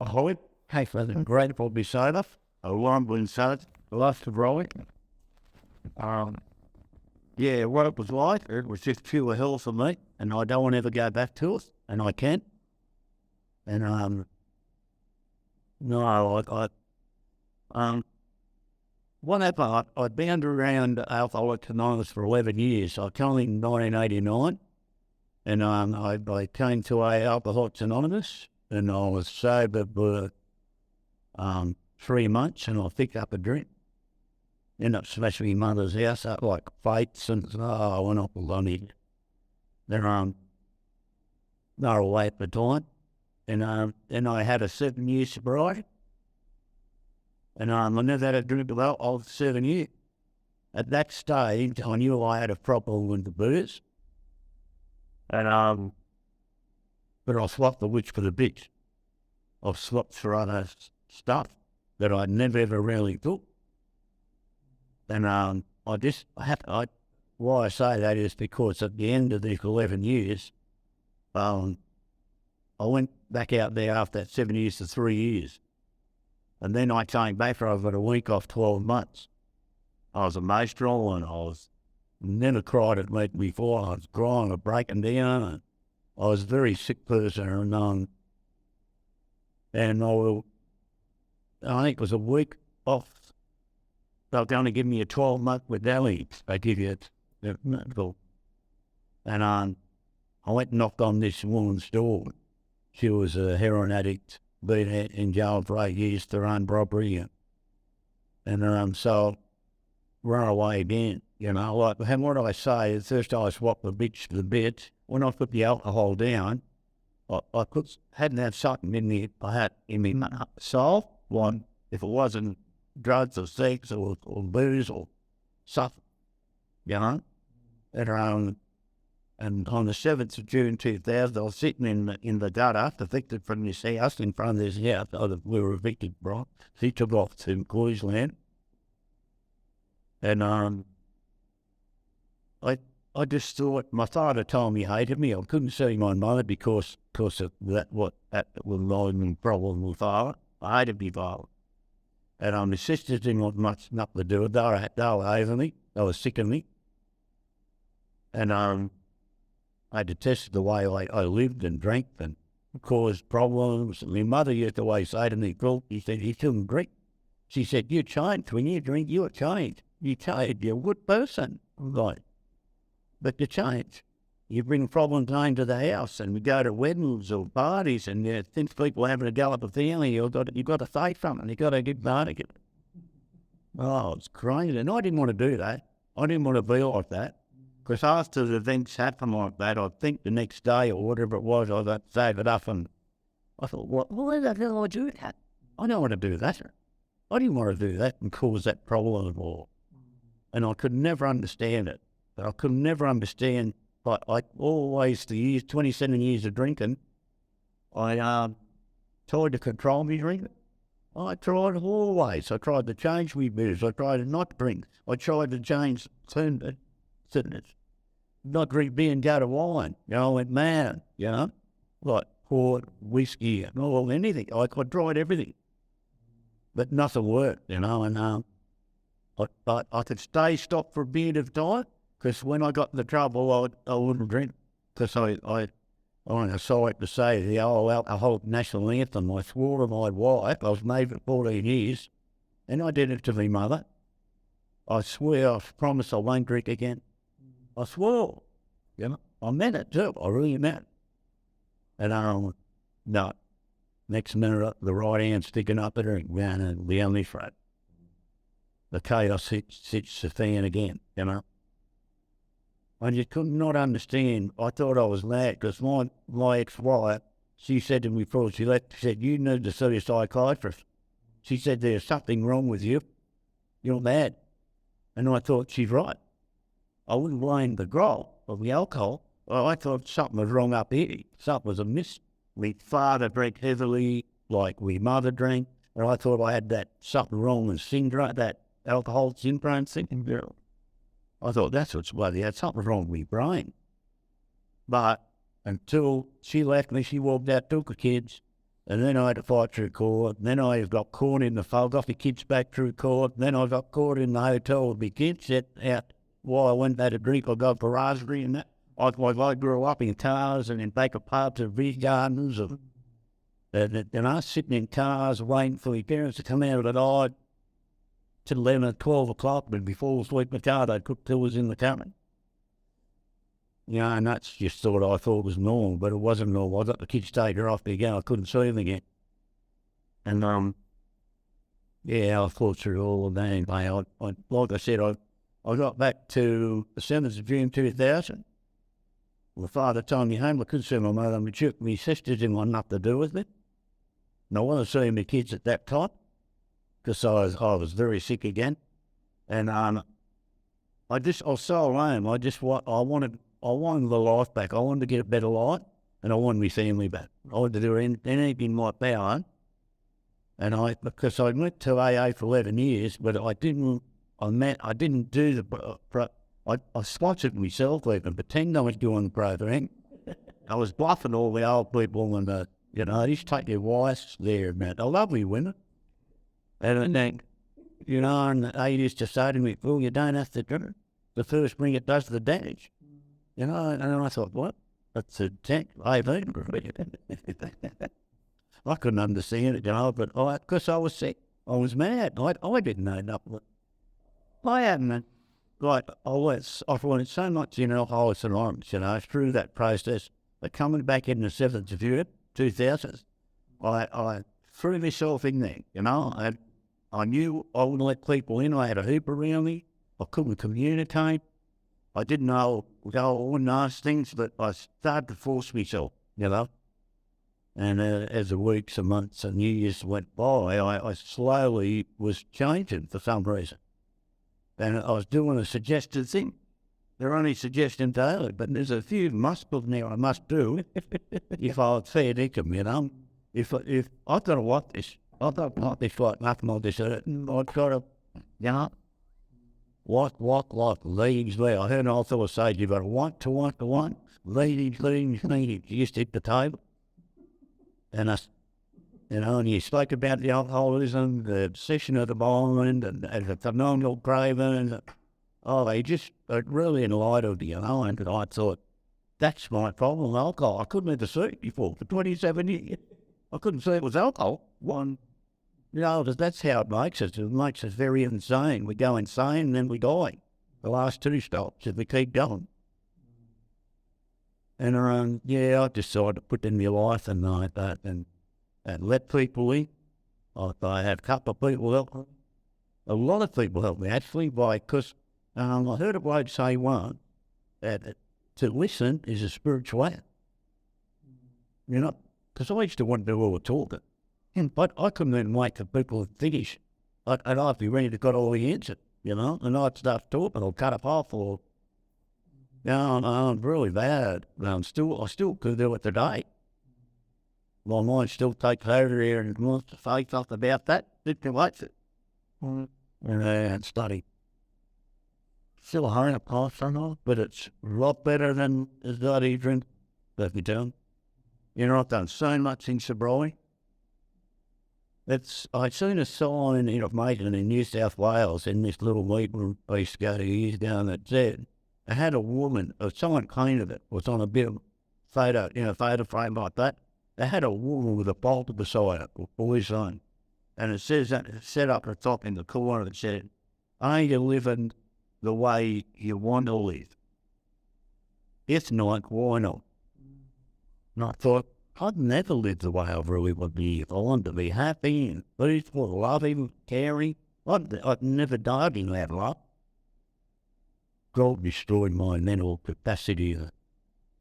Ahoy, hey, for the grateful beside us, a warm inside, lots of rolling. Yeah, what it was like, it was just pure hell for me, and I don't want to ever go back to it, and I can't. And, no, what happened, I'd been around Alcoholics Anonymous for 11 years. I came in 1989, and I came to Alcoholics Anonymous, and I was sober for 3 months, and I picked up a drink. Ended up smashing my mother's house up like fights, and I went off alone. Then they were away at the time, and then I had a 7-year sobriety, and I never had a drink of alcohol for 7 years. At that stage, I knew I had a problem with the booze, and but I swapped the witch for the bitch. I've swapped for other stuff that I never ever really took. And why I say that is because at the end of these 11 years, I went back out there after that 7 years to 3 years. And then I came back for over a week off 12 months. I was emotional, and I was never cried at me before. I was crying or breaking down, and I was a very sick person. And I think it was a week off. They were going to give me a 12-month medallion. They give you it. And I went and knocked on this woman's door. She was a heroin addict, been in jail for 8 years for armed robbery. And so run away again, and what I say is first I swapped the bitch for the bit. When I put the alcohol down, I hadn't had something in me. I had in me soul. One, if it wasn't drugs or sex or booze or something, And on the 7th of June 2000, I was sitting in the gutter, evicted from this house, in front of this house. We were evicted, right? He took off to Queensland. And I just thought, my father told me he hated me. I couldn't see my mother because of that was my problem with father. I hated my father. And my sisters didn't want much to do with it. They were over me. They were sick of me. And I detested the way I lived and drank and caused problems. My mother used to always say to me, Phill, he said, you shouldn't drink. She said, you changed. When you drink, you're changed. You changed. You're a good person. Right. But you change. You bring problems home to the house, and we go to weddings or parties, and you think people are having a go at the family. You've got to say something. You've got to get part of it. Oh, it's crazy. And I didn't want to do that. I didn't want to be like that. Because after the events happen like that, I think the next day or whatever it was, I saved it up, and I thought, why the hell I do that? I don't want to do that. I didn't want to do that and cause that problem at all. And I could never understand it. I could never understand, like always, the years, 27 years of drinking, I tried to control me drinking. I tried always. I tried to change my booze. I tried to not drink. I tried to change not drink beer and go to wine. I went mad, like port, whiskey, and all, anything. I tried everything. But nothing worked, and I could stop for a bit of time, because when I got in the trouble, I wouldn't drink, because I sorry to say, the old alcoholic national anthem, I swore to my wife. I was married for 14 years, and I did it to my mother. I swear, I promise I won't drink again. I swore, I meant it too. I really meant it. And no. Next minute, the right hand sticking up at her, and the only front. The chaos hits the fan again, I just could not understand. I thought I was mad, because my ex-wife, she said to me before she left, she said, you need to see a psychiatrist. She said, there's something wrong with you. You're mad. And I thought, she's right. I wouldn't blame the grog of the alcohol. I thought something was wrong up here. Something was amiss. My father drank heavily, like my mother drank, and I thought I had that something wrong with syndrome, that alcohol syndrome thing. I thought that's what's bloody, had something wrong with my brain. But until she left me, she walked out, took the kids, And then I had to fight through court. And then I got caught in the fog off the kids back through court. And then I got caught in the hotel with my kids set out while I went out to drink. I got for raspberry and that. I grew up in cars and in back of pubs and beer gardens. And I was sitting in cars waiting for my parents to come out of the night till 11 or 12 o'clock. But before asleep in the car, they'd cook till was in the car. You know, and that's just sort of I thought was normal, but it wasn't normal. I got the kids taken off me again. I couldn't see them again. And, yeah, I fought through all of that. Anyway, like I said, I got back to the 7th of June 2000. My father told me home. I couldn't see my mother. My sisters didn't want nothing to do with it. And I wasn't seeing my kids at that time because I was very sick again. And I was so alone. I wanted the life back. I wanted to get a better life, and I wanted my family back. I wanted to do anything in my power. And because I went to AA for 11 years, but I didn't do I sponsored myself even, pretend I was doing the program. I was bluffing all the old people and, I used to take their wives there, man. They're lovely women. And then, and they used to say to me, "Well, you don't have to do it. The first ring it does the damage." And I thought, what? That's a tank. I couldn't understand it, but because I was sick. I was mad. I didn't know nothing. I hadn't. I went so much in Alcoholics Anonymous, through that process. But coming back in the 7th of June, 2000, I threw myself in there, I knew I wouldn't let people in. I had a hoop around me. I couldn't communicate. I didn't know, all those things, but I started to force myself, And as the weeks and months and years went by, I slowly was changing for some reason. And I was doing a suggested thing. They're only suggesting daily, but there's a few muscles now I must do if I was fair dinkum, If I've got to want this, I've got to want this like nothing on this earth. I've got to, what leads there. I heard an author say, you've got to want, leads. You just hit the table. And and you spoke about the alcoholism, the obsession of the mind, and the phenomenal craving. It really enlightened me, and I thought, that's my problem, alcohol. I couldn't ever see it before for 27 years. I couldn't see it was alcohol. That's how it makes us. It makes us very insane. We go insane and then we die. The last two stops if we keep going. And I decided to put in my life and like that and let people in. I had a couple of people help me. A lot of people helped me actually because I heard a bloke say once that to listen is a spiritual act. Because I used to want to do all the talking. But I couldn't even wait for people to finish. And I'd be ready to got all the answers, and I'd start talking or cut it off or, I'm really bad. I still could do it today. My mind still takes over here and wants to say something about that. It likes it. And study. Still a hard pass somehow, but it's a lot better than it's not even that we do. I've done so much in sobriety. I'd seen a sign in Maitland in New South Wales in this little meeting I used to go to years ago, and it said, it had a woman, or someone painted it, was on a bit of photo frame like that. They had a woman with a bolt beside it, with boys on. And it says that, it's set up at the top in the corner, it said, are you living the way you want to live? If not, why not? And I thought, I'd never lived the way I really want to live. I want to be happy and peaceful, loving, caring. I'd never died in that life. God destroyed my mental capacity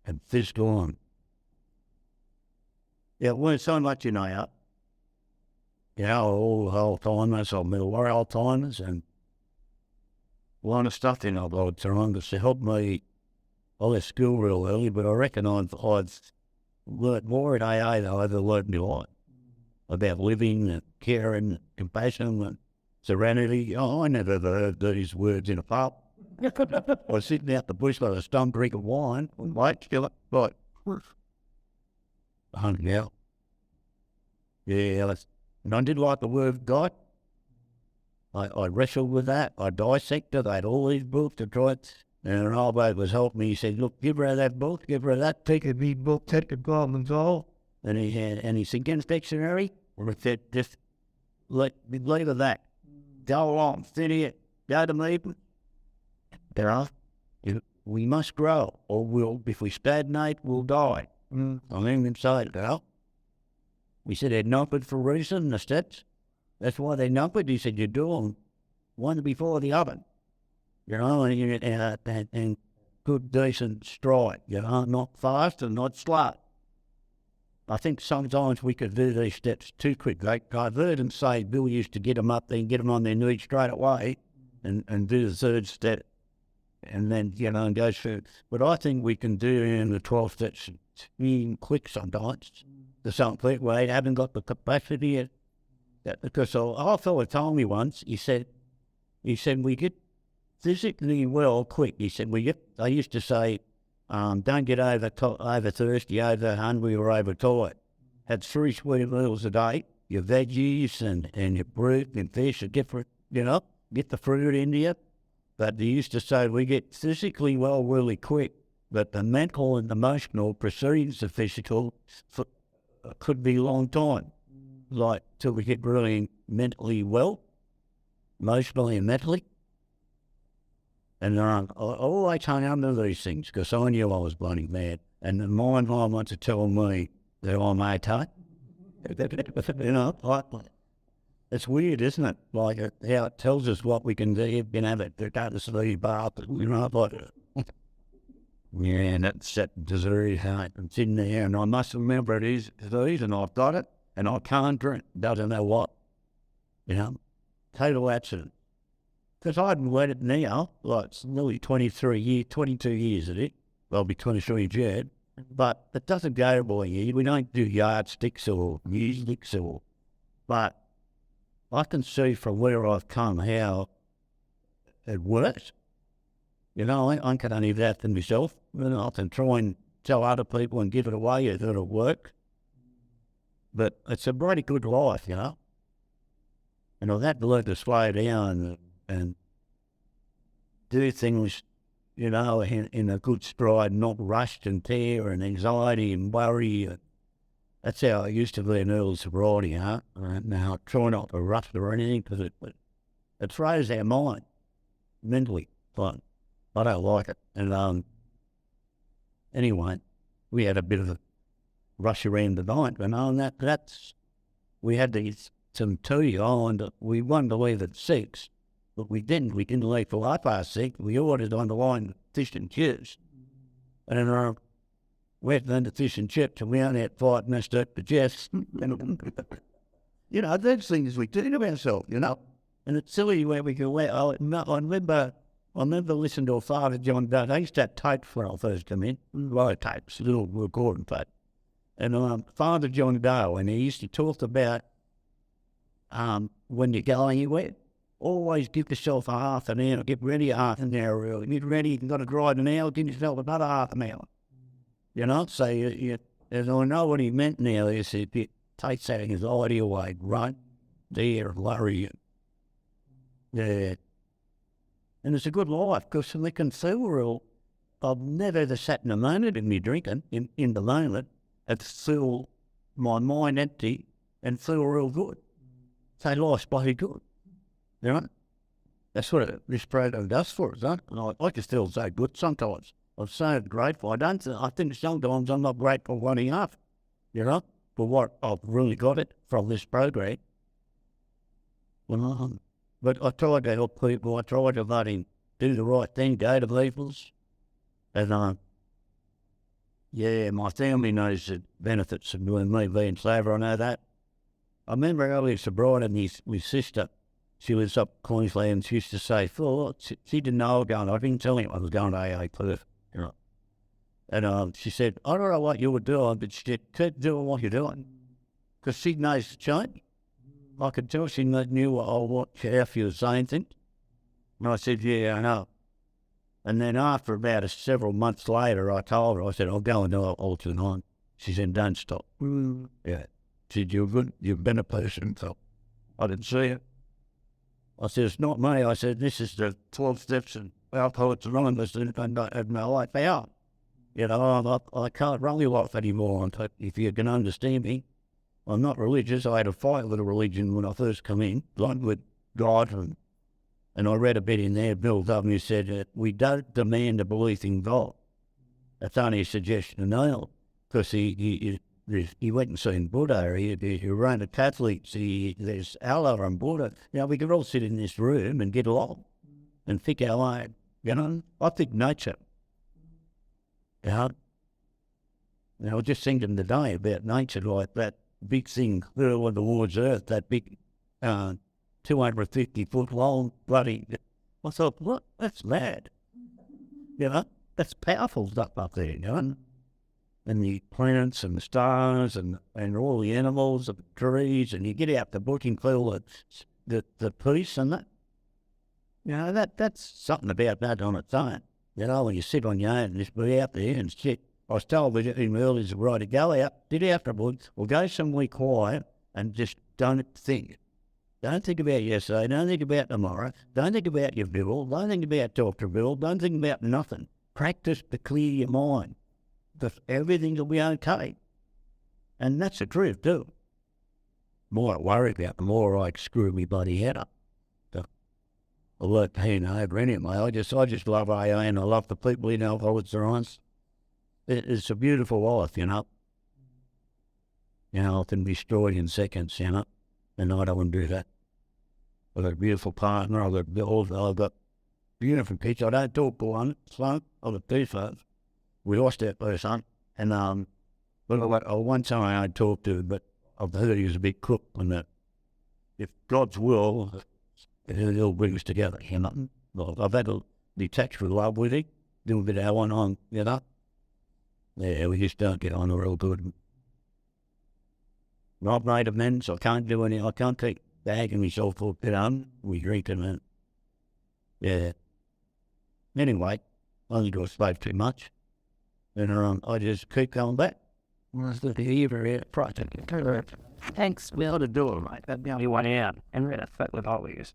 and physical and it weren't so much all the Alzheimer's or middle Alzheimer's and a lot of stuff I've trying to help me. I left school real early, but I reckon I've learned more in AA than I ever learned in my life about living and caring and compassion and serenity. I never ever heard these words in a pub. I was sitting out the bush with a stum drink of wine and wait till it, hung out. Yeah, and I did like the Word of God. I wrestled with that. I dissected. I had all these books to try it. And an old mate was helping me. He said, look, give her that book, give her that, take a big book, take the Goblin Soul. And he said, get a dictionary. Or he said, just leave of that. Go along, sit here, go to meeting. There are. We must grow, or if we stagnate, we'll die. I'm inside now. We said they're numbered for a reason, the steps. That's why they're numbered. He said, you do them one before the other. And good, decent stride, not fast and not slow. I think sometimes we could do these steps too quick. I've heard them say Bill used to get them up there and get them on their knees straight away and do the third step and then, and go through. But I think we can do in the 12 steps being quick sometimes. The some quick way, haven't got the capacity yet. Because our fella told me once, he said we get physically well quick. He said I used to say, don't get over thirsty, over hungry or over tired. Have 3 sweet meals a day, your veggies and your fruit and fish are different, get the fruit into you. But they used to say we get physically well really quick, but the mental and emotional precedes the physical could be a long time. Like till we get really mentally well, emotionally and mentally. And I always hung under these things because I knew I was bloody mad. And the mind wants to tell me that I'm okay. It's weird, isn't it? Like how it tells us what we can do. You can have it, go to sleep, bath, yeah, and that's that dessert heart. It's in there, and I must remember it is these, and I've got it. And I can't drink, doesn't know what, total accident. Because I hadn't let it now, like it's nearly 22 years of it. Well, I'll be 23 in June. But it doesn't go by year. We don't do yardsticks or musics but I can see from where I've come how it works. I can only do that for myself. I can try and tell other people and give it away that it'll work. But it's a pretty good life, And I've had to learn to slow down and do things, in a good stride, not rushed and tear and anxiety and worry. That's how I used to be in early sobriety, And now I try not to rush or anything because it throws our mind mentally. But I don't like it. And anyway, we had a bit of a rush around the night, and we had some tea on. We wanted to leave at 6, but we didn't. We didn't leave till 6:30. We ordered on the line fish and chips, and went into fish and chips, and we only had 5 minutes to digest. Those things we do to ourselves, And it's silly where we go. I remember listening to a Father John Doe. I used to have tapes when I first came in, tapes, little recording tape. And Father John Doe, and he used to talk about when you're going anywhere, always give yourself a half an hour, get ready a half an hour early. Get ready, you've got to drive an hour, give yourself another half an hour. So and I know what he meant now. He said, it takes that anxiety away, right? There, worry. Yeah. And it's a good life because we can feel real. I've never ever sat in a moment in me drinking, in the moment, and feel my mind empty and feel real good. So life's bloody good. That's what this program does for us, And I can still say good sometimes. I'm so grateful. I think sometimes I'm not grateful one enough, for what I've really got it from this program. But I try to help people. I try to let him do the right thing, go to people's. And my family knows the benefits of me being sober. I know that. I remember early sobriety, my sister, she lives up Queensland, she used to say, Phill, she didn't know I was going. I didn't tell him I was going to AA Perth. And she said, I don't know what you were doing, but she said, keep doing what you're doing. Because she knows the change. I could tell she knew what how she was saying things. And I said, yeah, I know. And then after about several months later, I told her, I said, I'll go and do it all tonight. She said, don't stop. Yeah. She said, "You're good. You've been a person." So I didn't see it. I said, "It's not me." I said, "This is the 12 steps and Alcoholics Anonymous and my life out. You know, I can't run your life anymore. If you can understand me, I'm not religious. I had a fight with a religion when I first come in, like with God, and I read a bit in there. Bill W. said, we don't demand a belief in God. That's only a suggestion of Neil, because he went and seen Buddha. He ran to Catholics. There's Allah and Buddha. You know, we could all sit in this room and get along and pick our own. You know, I think nature. You know, I was just thinking today about nature, like that big thing hurling towards Earth, that big 250-foot long bloody. I thought, what? That's mad. You know, that's powerful stuff up there, you know. And the planets and the stars and all the animals and the trees, and you get out the bush and feel the peace and that. You know, that's something about that on its own. You know, when you sit on your own and just be out there and shit. I was told in earlier, right, to go out, get out the bush, or go somewhere quiet and just don't think. Don't think about yesterday, don't think about tomorrow, don't think about your bill, don't think about Dr. Bill, don't think about nothing. Practice to clear your mind, because everything will be okay. And that's the truth too. The more I worry about, the more I screw my bloody head up. So, I like paying over anyway. I just love AA and I love the people in Alcoholics Anonymous. It's a beautiful life, you know. You know, I can be destroyed in seconds, you know, and I don't want to do that. I've got a beautiful partner, I've got beautiful kids. I don't talk to one son, I've got two sons. We lost that first son, and one time I talked to him, but I've heard he was a big crook, and that if God's will, he'll bring us together, you know. I've had a detached love with him, do a bit of on, you know. Yeah, we just don't get on real good. I've made amends. I can't do anything. I can't take bagging myself for it on. We drink and yeah. Anyway, I think I spoke too much. And I just keep going back. Thanks, Will, to do it, mate. That'd be only one out. And that's what with all these.